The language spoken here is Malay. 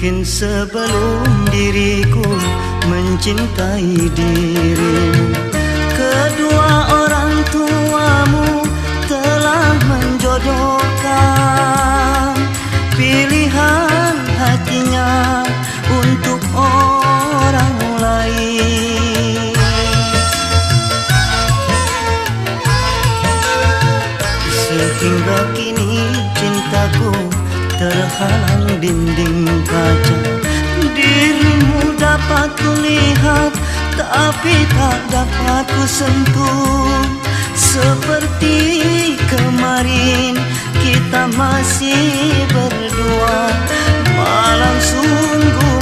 Mungkin sebelum diriku mencintai dirimu, kedua orang tuamu telah menjodohkan pilihan hatinya untuk orang lain. Sehingga kini cintaku terhalang dinding kaca. Dirimu dapat kulihat, tapi tak dapat ku sentuh. Seperti kemarin kita masih berdua, malam sungguh